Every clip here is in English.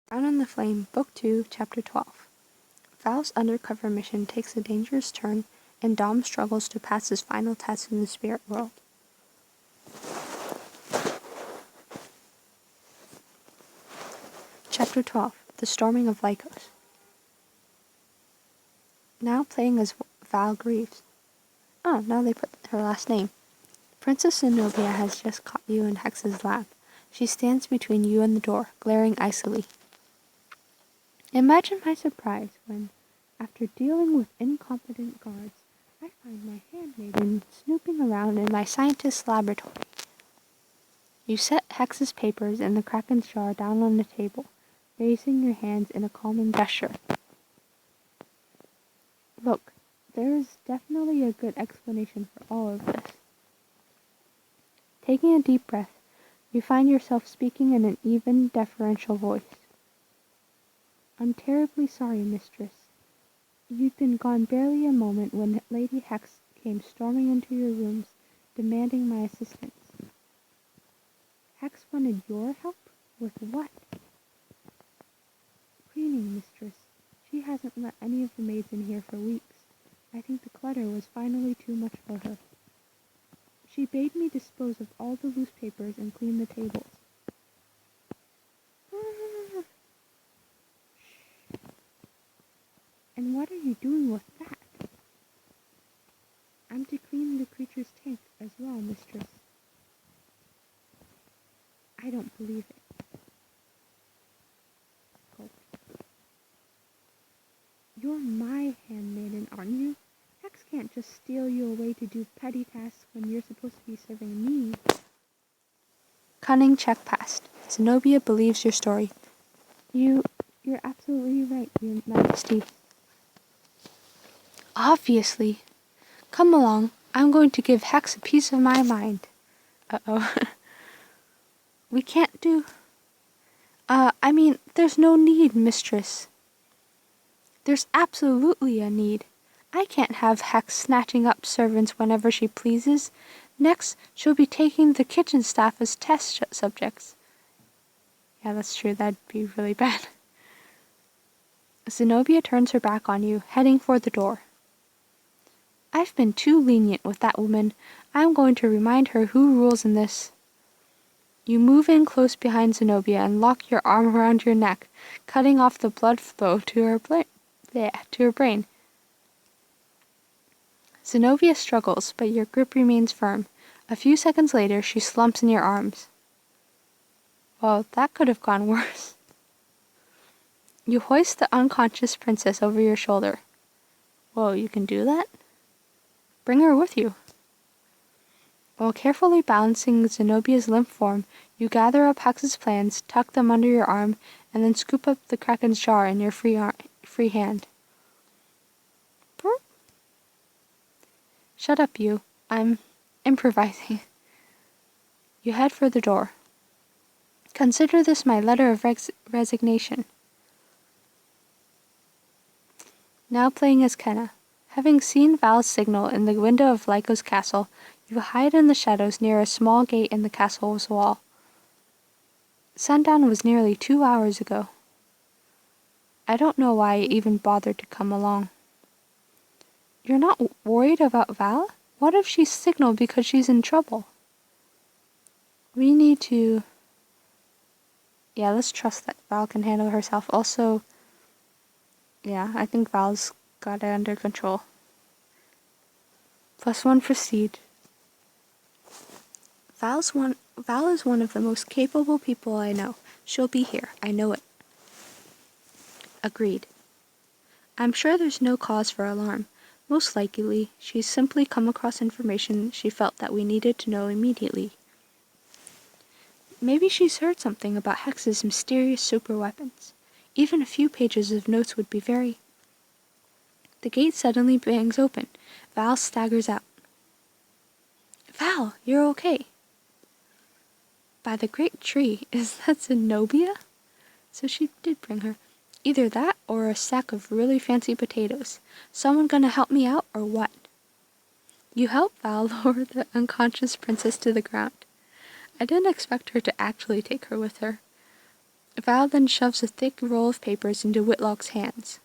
Down in the Flame, Book 2, Chapter 12. Val's undercover mission takes a dangerous turn, and Dom struggles to pass his final test in the spirit world. Chapter 12. The Storming of Lycos. Now playing as Val grieves. Oh, now they put her last name. Princess Zenobia has just caught you in Hex's lab. She stands between you and the door, glaring icily. Imagine my surprise when, after dealing with incompetent guards, I find my handmaiden snooping around in my scientist's laboratory. You set Hex's papers in the Kraken's jar down on the table, raising your hands in a calming gesture. Look, there is definitely a good explanation for all of this. Taking a deep breath, you find yourself speaking in an even, deferential voice. I'm terribly sorry, mistress. You'd been gone barely a moment when Lady Hex came storming into your rooms, demanding my assistance. Hex wanted your help? With what? Cleaning, mistress. She hasn't let any of the maids in here for weeks. I think the clutter was finally too much for her. She bade me dispose of all the loose papers and clean the tables. And what are you doing with that? I'm to clean the creature's tank as well, mistress. I don't believe it. Gulp. You're my handmaiden, aren't you? Hex can't just steal you away to do petty tasks when you're supposed to be serving me. Cunning check passed. Zenobia believes your story. You're absolutely right, Your Majesty. Obviously. Come along. I'm going to give Hex a piece of my mind. Uh-oh. We can't do... there's no need, mistress. There's absolutely a need. I can't have Hex snatching up servants whenever she pleases. Next, she'll be taking the kitchen staff as test subjects. Yeah, that's true. That'd be really bad. Zenobia turns her back on you, heading for the door. I've been too lenient with that woman. I'm going to remind her who rules in this. You move in close behind Zenobia and lock your arm around your neck, cutting off the blood flow to her brain. Zenobia struggles, but your grip remains firm. A few seconds later, she slumps in your arms. Well, that could have gone worse. You hoist the unconscious princess over your shoulder. Whoa, you can do that? Bring her with you. While carefully balancing Zenobia's limp form, you gather up Hex's plans, tuck them under your arm, and then scoop up the Kraken's jar in your free hand. Shut up, you. I'm improvising. You head for the door. Consider this my letter of resignation. Now playing as Kenna. Having seen Val's signal in the window of Lycos castle, you hide in the shadows near a small gate in the castle's wall. Sundown was nearly 2 hours ago. I don't know why I even bothered to come along. You're not worried about Val? What if she signaled because she's in trouble? We need to... Yeah, let's trust that Val can handle herself. Also, yeah, I think Val's got it under control. +1 proceed. Val is one of the most capable people I know. She'll be here. I know it. Agreed. I'm sure there's no cause for alarm. Most likely, she's simply come across information she felt that we needed to know immediately. Maybe she's heard something about Hex's mysterious superweapons. Even a few pages of notes would be very... The gate suddenly bangs open. Val staggers out. Val, you're okay. By the great tree, is that Zenobia? So she did bring her. Either that or a sack of really fancy potatoes. Someone gonna help me out or what? You help Val lower the unconscious princess to the ground. I didn't expect her to actually take her with her. Val then shoves a thick roll of papers into Whitlock's hands.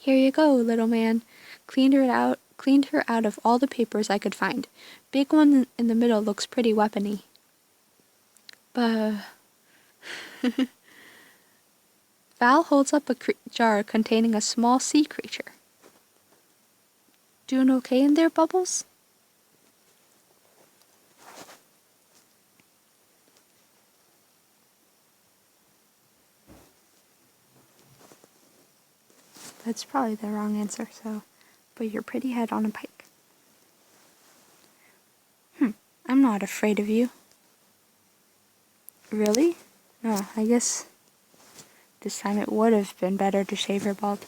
Here you go, little man. Cleaned her out of all the papers I could find. Big one in the middle looks pretty weapony. Val holds up a jar containing a small sea creature. Doing okay in there, Bubbles? That's probably the wrong answer, so put your pretty head on a pike. I'm not afraid of you. Really? No, I guess this time it would have been better to shave her bald.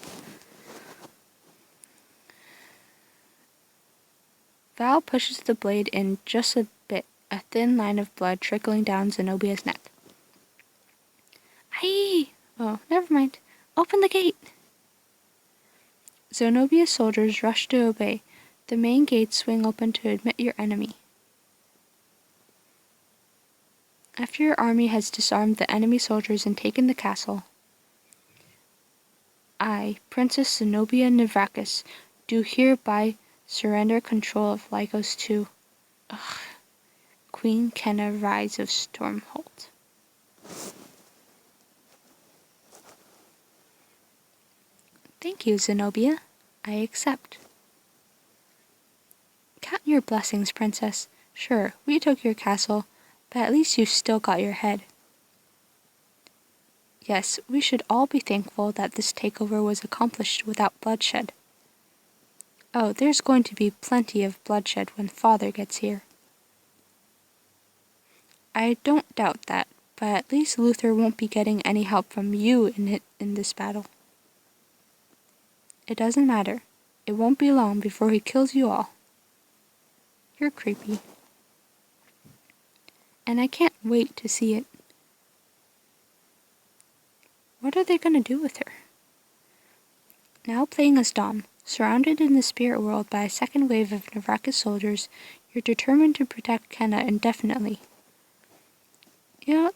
Val pushes the blade in just a bit, a thin line of blood trickling down Zenobia's neck. Aye! Oh, never mind. Open the gate! Zenobia's soldiers rush to obey. The main gates swing open to admit your enemy. After your army has disarmed the enemy soldiers and taken the castle, I, Princess Zenobia Navrakis, do hereby surrender control of Lycos to Queen Kenna Rise of Stormholt. Thank you, Zenobia. I accept. Count your blessings, Princess. Sure, we took your castle, but at least you've still got your head. Yes, we should all be thankful that this takeover was accomplished without bloodshed. Oh, there's going to be plenty of bloodshed when Father gets here. I don't doubt that, but at least Luther won't be getting any help from you in this battle. It doesn't matter. It won't be long before he kills you all. You're creepy. And I can't wait to see it. What are they going to do with her? Now playing as Dom, surrounded in the spirit world by a second wave of Navrakis soldiers, you're determined to protect Kenna indefinitely. You know,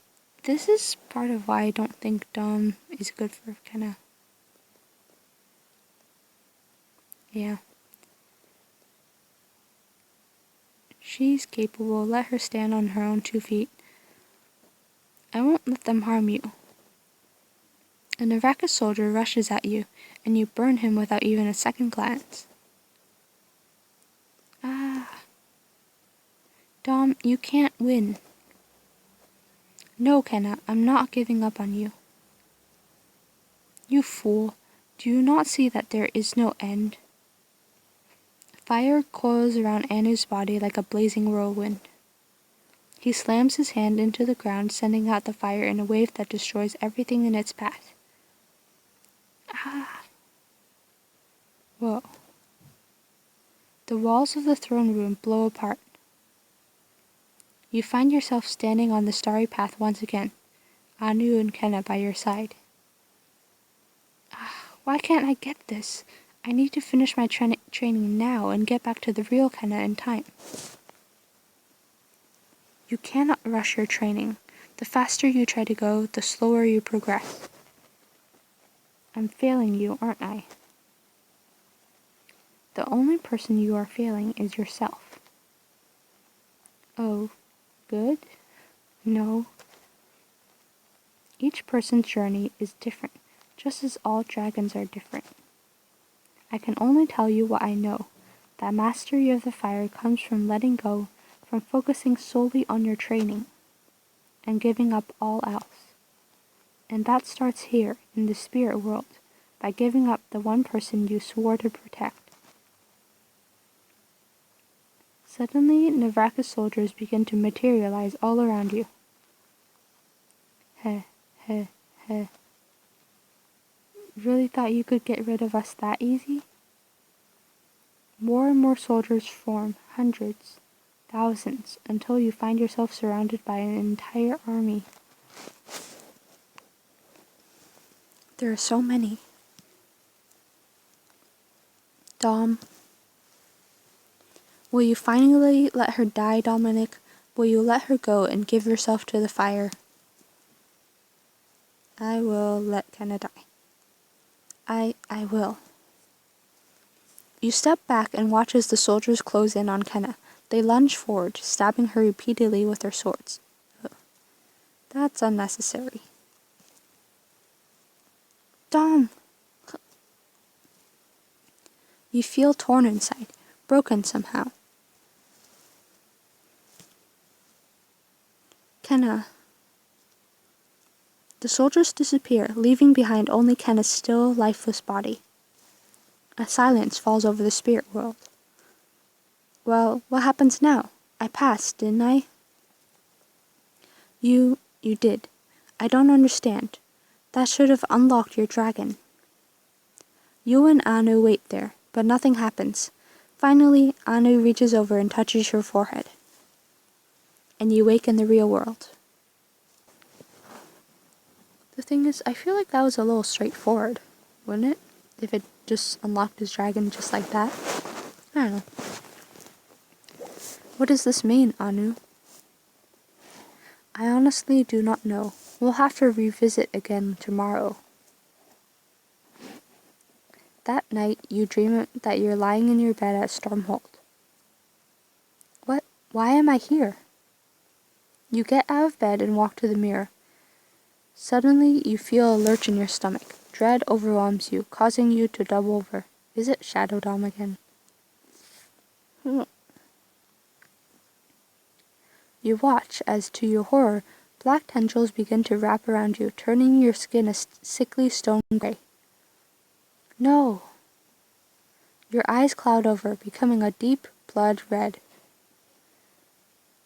this is part of why I don't think Dom is good for Kenna. Yeah. She's capable. Let her stand on her own 2 feet. I won't let them harm you. A Navrakis soldier rushes at you, and you burn him without even a second glance. Dom, you can't win. No, Kenna, I'm not giving up on you. You fool. Do you not see that there is no end? Fire coils around Anu's body like a blazing whirlwind. He slams his hand into the ground, sending out the fire in a wave that destroys everything in its path. Whoa. The walls of the throne room blow apart. You find yourself standing on the starry path once again, Anu and Kenna by your side. Why can't I get this? I need to finish my training now and get back to the real Kenna in time. You cannot rush your training. The faster you try to go, the slower you progress. I'm failing you, aren't I? The only person you are failing is yourself. Oh, good? No. Each person's journey is different, just as all dragons are different. I can only tell you what I know. That mastery of the fire comes from letting go, from focusing solely on your training, and giving up all else. And that starts here, in the spirit world, by giving up the one person you swore to protect. Suddenly, Navrakis soldiers begin to materialize all around you. Heh, heh, heh. Really thought you could get rid of us that easy? More and more soldiers form, hundreds, thousands, until you find yourself surrounded by an entire army. There are so many. Dom. Will you finally let her die, Dominic? Will you let her go and give yourself to the fire? I will let Kenna die. I will. You step back and watch as the soldiers close in on Kenna. They lunge forward, stabbing her repeatedly with their swords. That's unnecessary. Dom! You feel torn inside, broken somehow. Kenna. The soldiers disappear, leaving behind only Kenna's still, lifeless body. A silence falls over the spirit world. Well, what happens now? I passed, didn't I? You did. I don't understand. That should have unlocked your dragon. You and Anu wait there, but nothing happens. Finally, Anu reaches over and touches your forehead. And you wake in the real world. The thing is, I feel like that was a little straightforward, wouldn't it? If it just unlocked his dragon just like that. I don't know. What does this mean, Anu? I honestly do not know. We'll have to revisit again tomorrow. That night, you dream that you're lying in your bed at Stormhold. What? Why am I here? You get out of bed and walk to the mirror. Suddenly, you feel a lurch in your stomach. Dread overwhelms you, causing you to double over. Is it Shadow Dom again? You watch as, to your horror, black tendrils begin to wrap around you, turning your skin a sickly stone gray. No! Your eyes cloud over, becoming a deep blood red.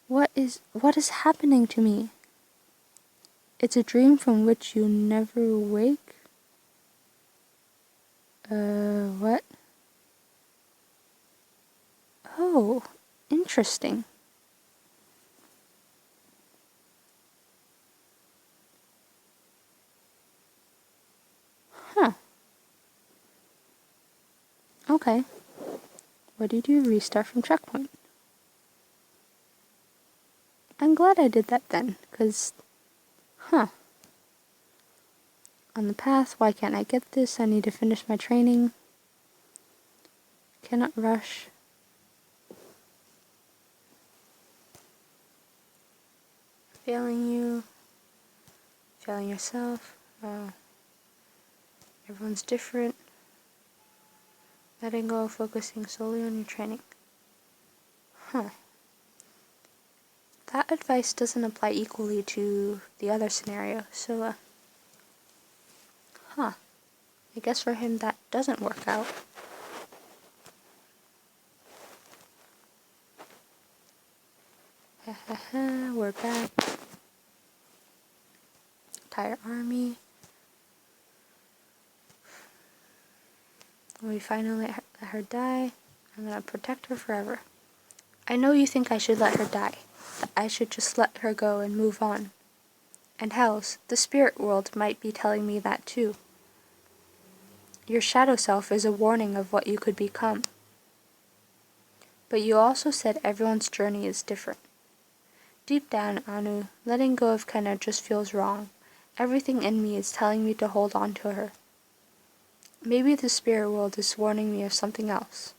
What is happening to me? It's a dream from which you never wake? What? Oh, interesting. Huh. Okay. What do you do? Restart from checkpoint. I'm glad I did that then, 'cause... Huh. On the path, why can't I get this? I need to finish my training. Cannot rush. Failing you. Failing yourself. Everyone's different. Letting go, focusing solely on your training. Huh. That advice doesn't apply equally to the other scenario, so, huh. I guess for him that doesn't work out. We're back. Entire army. When we finally let her die, I'm gonna protect her forever. I know you think I should let her die, that I should just let her go and move on. And hells, the spirit world might be telling me that too. Your shadow self is a warning of what you could become. But you also said everyone's journey is different. Deep down, Anu, letting go of Kenna just feels wrong. Everything in me is telling me to hold on to her. Maybe the spirit world is warning me of something else.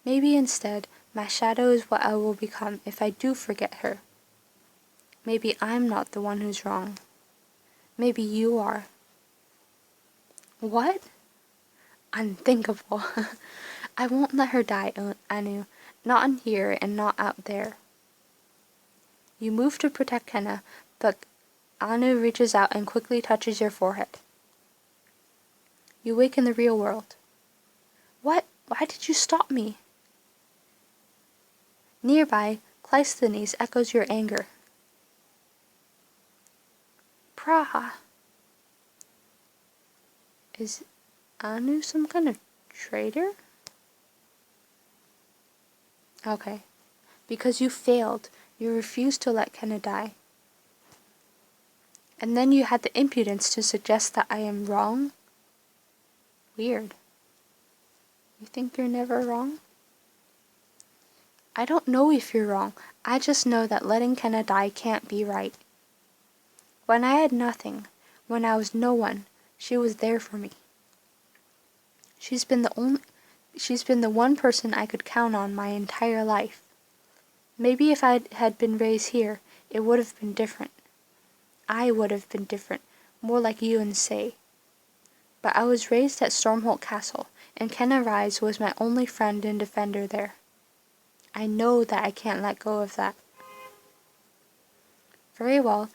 Maybe instead, my shadow is what I will become if I do forget her. Maybe I'm not the one who's wrong. Maybe you are. What? Unthinkable. I won't let her die, Anu. Not in here and not out there. You move to protect Kenna, but Anu reaches out and quickly touches your forehead. You wake in the real world. What? Why did you stop me? Nearby, Cleisthenes echoes your anger. Pra! Is Anu some kind of traitor? Okay. Because you failed, you refused to let Kenna die. And then you had the impudence to suggest that I am wrong? Weird. You think you're never wrong? I don't know if you're wrong. I just know that letting Kenna die can't be right. When I had nothing, when I was no one, she was there for me. She's been the one person I could count on my entire life. Maybe if I had been raised here, it would have been different. I would have been different, more like you and Say. But I was raised at Stormholt Castle, and Kenna Rise was my only friend and defender there. I know that I can't let go of that. Very well.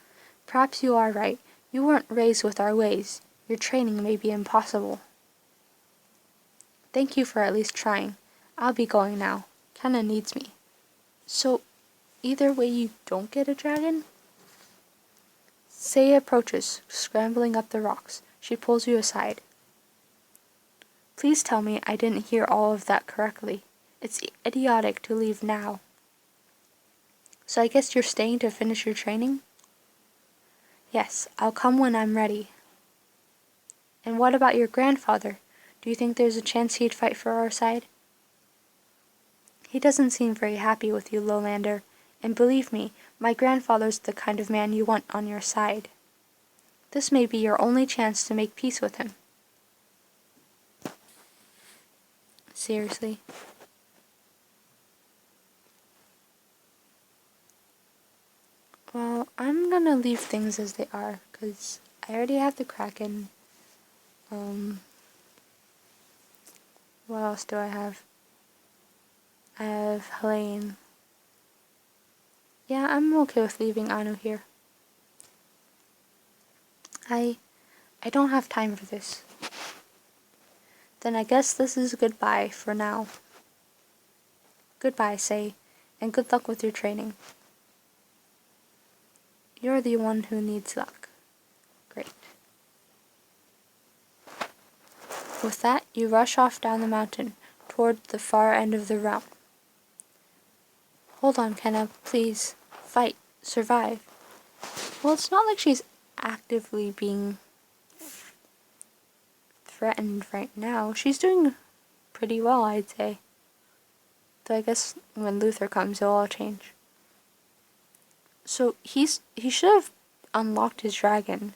Perhaps you are right. You weren't raised with our ways. Your training may be impossible. Thank you for at least trying. I'll be going now. Kenna needs me. So, either way you don't get a dragon? Say approaches, scrambling up the rocks. She pulls you aside. Please tell me I didn't hear all of that correctly. It's idiotic to leave now. So I guess you're staying to finish your training? Yes, I'll come when I'm ready. And what about your grandfather? Do you think there's a chance he'd fight for our side? He doesn't seem very happy with you, Lowlander, and believe me, my grandfather's the kind of man you want on your side. This may be your only chance to make peace with him. Seriously? Well, I'm gonna leave things as they are, because I already have the Kraken. What else do I have? I have Helene. Yeah, I'm okay with leaving Anu here. I don't have time for this. Then I guess this is goodbye for now. Goodbye, Say, and good luck with your training. You're the one who needs luck. Great. With that, you rush off down the mountain, toward the far end of the realm. Hold on, Kenna, please. Fight. Survive. Well, it's not like she's actively being threatened right now. She's doing pretty well, I'd say. Though I guess when Luther comes, it'll all change. So he should have unlocked his dragon.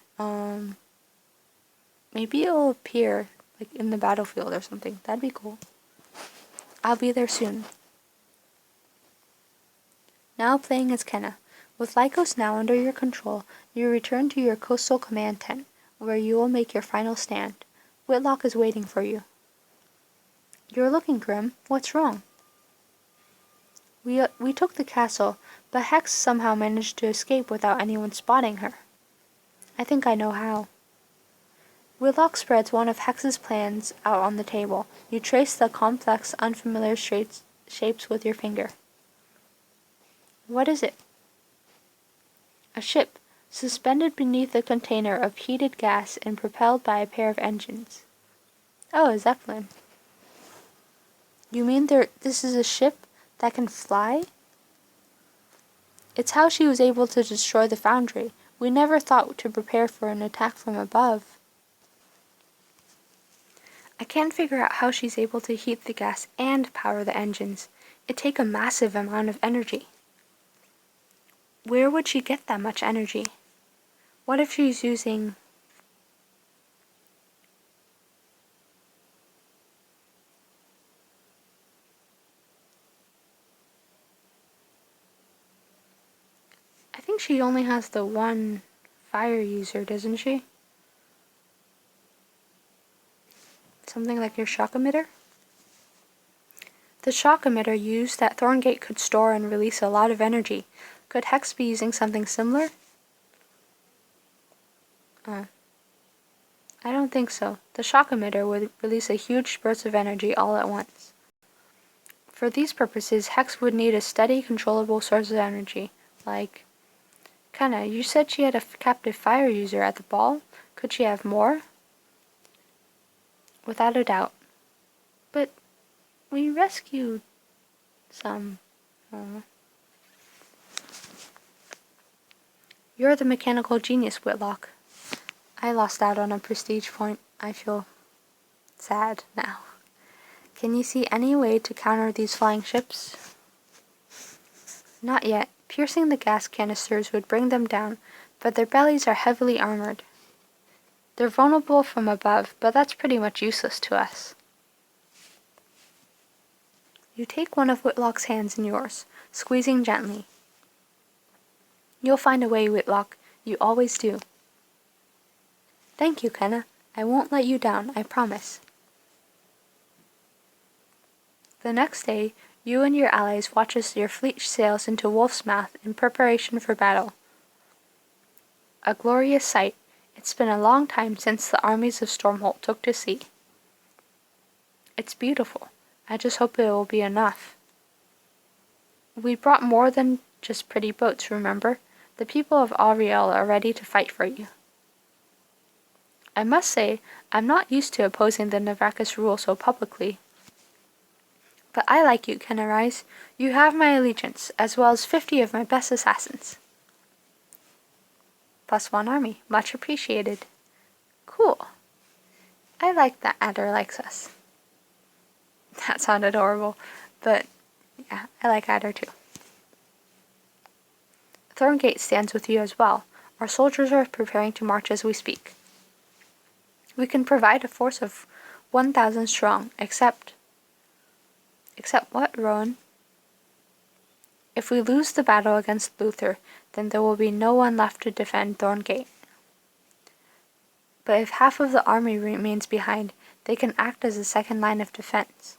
Maybe it'll appear like in the battlefield or something. That'd be cool. I'll be there soon. Now playing as Kenna. With Lycos now under your control, you return to your coastal command tent, where you will make your final stand. Whitlock is waiting for you. You're looking grim. What's wrong? We took the castle, but Hex somehow managed to escape without anyone spotting her. I think I know how. Whitlock spreads one of Hex's plans out on the table. You trace the complex, unfamiliar shapes with your finger. What is it? A ship, suspended beneath a container of heated gas and propelled by a pair of engines. Oh, a Zeppelin. You mean this is a ship that can fly? It's how she was able to destroy the foundry. We never thought to prepare for an attack from above. I can't figure out how she's able to heat the gas and power the engines. It'd take a massive amount of energy. Where would she get that much energy? What if she's using... I think she only has the one fire user, doesn't she? Something like your shock emitter? The shock emitter used that Thorngate could store and release a lot of energy. Could Hex be using something similar? I don't think so. The shock emitter would release a huge burst of energy all at once. For these purposes, Hex would need a steady, controllable source of energy, like... Kenna, you said she had a captive fire user at the ball. Could she have more? Without a doubt. But we rescued some. You're the mechanical genius, Whitlock. I lost out on a prestige point. I feel sad now. Can you see any way to counter these flying ships? Not yet. Piercing the gas canisters would bring them down. but their bellies are heavily armored. They're vulnerable from above, but that's pretty much useless to us. You take one of Whitlock's hands in yours, squeezing gently. You'll find a way, Whitlock. You always do. Thank you, Kenna. I won't let you down, I promise. The next day, you and your allies watch as your fleet sails into Wolf's Mouth in preparation for battle. A glorious sight. It's been a long time since the armies of Stormholt took to sea. It's beautiful. I just hope it will be enough. We brought more than just pretty boats, remember? The people of Ariel are ready to fight for you. I must say, I'm not used to opposing the Navrakas rule so publicly. But I like you, Kennarise. You have my allegiance, as well as 50 of my best assassins. +1 army. Much appreciated. Cool. I like that Adder likes us. That sounded horrible, but yeah, I like Adder too. Thorngate stands with you as well. Our soldiers are preparing to march as we speak. We can provide a force of 1,000 strong, except what, Rowan? If we lose the battle against Luther, then there will be no one left to defend Thorngate. But if half of the army remains behind, they can act as a second line of defense.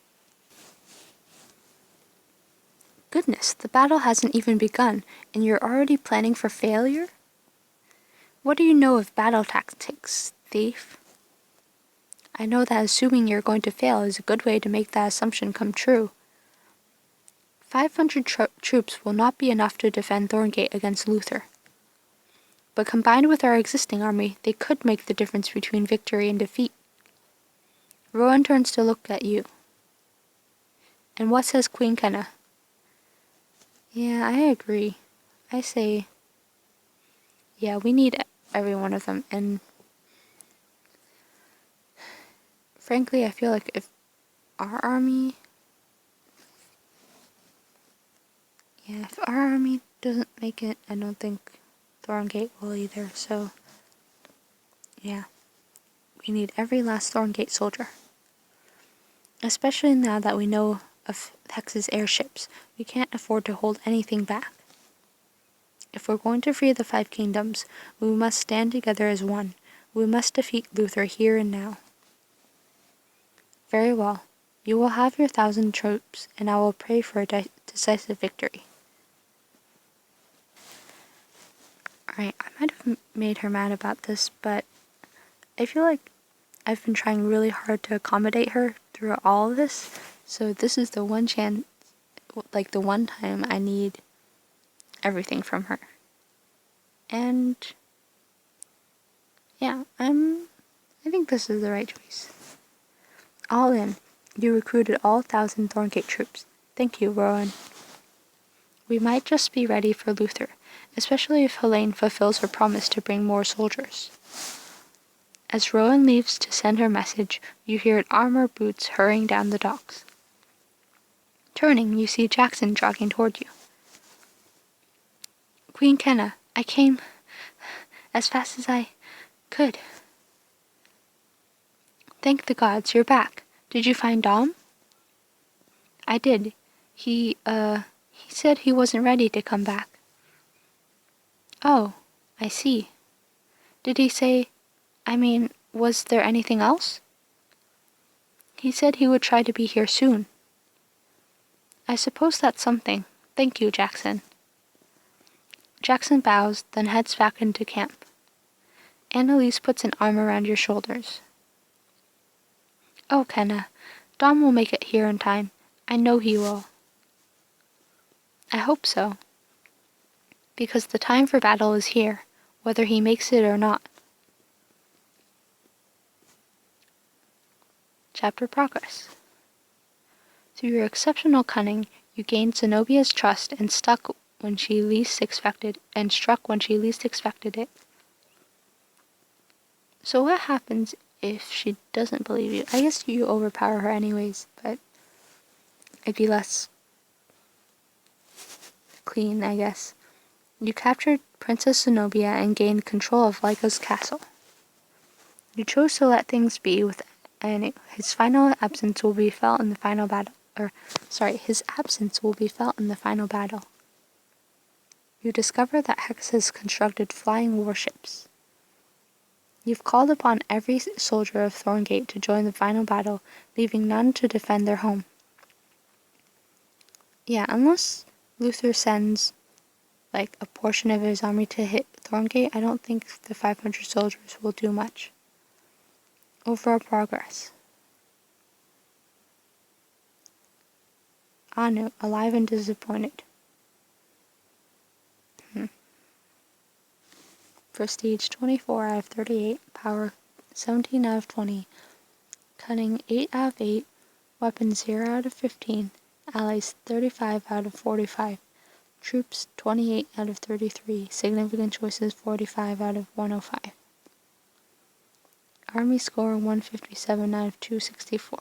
Goodness, the battle hasn't even begun, and you're already planning for failure? What do you know of battle tactics, thief? I know that assuming you're going to fail is a good way to make that assumption come true. 500 troops will not be enough to defend Thorngate against Luther. But combined with our existing army, they could make the difference between victory and defeat. Rowan turns to look at you. And what says Queen Kenna? Yeah, I agree. I say, yeah, we need every one of them, and frankly, I feel like if our army doesn't make it, I don't think Thorngate will either, so yeah, we need every last Thorngate soldier. Especially now that we know of Hex's airships, we can't afford to hold anything back. If we're going to free the 5 kingdoms, we must stand together as one. We must defeat Luther here and now. Very well. You will have your 1,000 troops, and I will pray for a decisive victory. Alright, I might have made her mad about this, but I feel like I've been trying really hard to accommodate her through all of this, so this is the one chance, like the one time I need everything from her. And yeah, I think this is the right choice. All in, you recruited all 1,000 Thorngate troops. Thank you, Rowan. We might just be ready for Luther, especially if Helene fulfills her promise to bring more soldiers. As Rowan leaves to send her message, you hear armored boots hurrying down the docks. Turning, you see Jackson jogging toward you. Queen Kenna, I came as fast as I could. Thank the gods, you're back. Did you find Dom? I did. He said he wasn't ready to come back. Oh, I see. Did he say, was there anything else? He said he would try to be here soon. I suppose that's something. Thank you, Jackson. Jackson bows, then heads back into camp. Annalise puts an arm around your shoulders. Oh, Kenna, Dom will make it here in time. I know he will. I hope so. Because the time for battle is here, whether he makes it or not. Chapter Progress. Through your exceptional cunning, you gained Zenobia's trust and struck when she least expected it. So what happens if she doesn't believe you? I guess you overpower her anyways, but it'd be less clean, I guess. You captured Princess Zenobia and gained control of Lyca's castle. You chose to let things be and his final absence will be felt in the final battle. His absence will be felt in the final battle. You discover that Hex has constructed flying warships. You've called upon every soldier of Thorngate to join the final battle, leaving none to defend their home. Yeah, unless Luther sends, like, a portion of his army to hit Thorngate, I don't think the 500 soldiers will do much. Overall progress. Anu, alive and disappointed. Prestige 24 out of 38, power 17 out of 20, cunning 8 out of 8, weapons 0 out of 15, allies 35 out of 45, troops 28 out of 33, significant choices 45 out of 105. Army score 157 out of 264.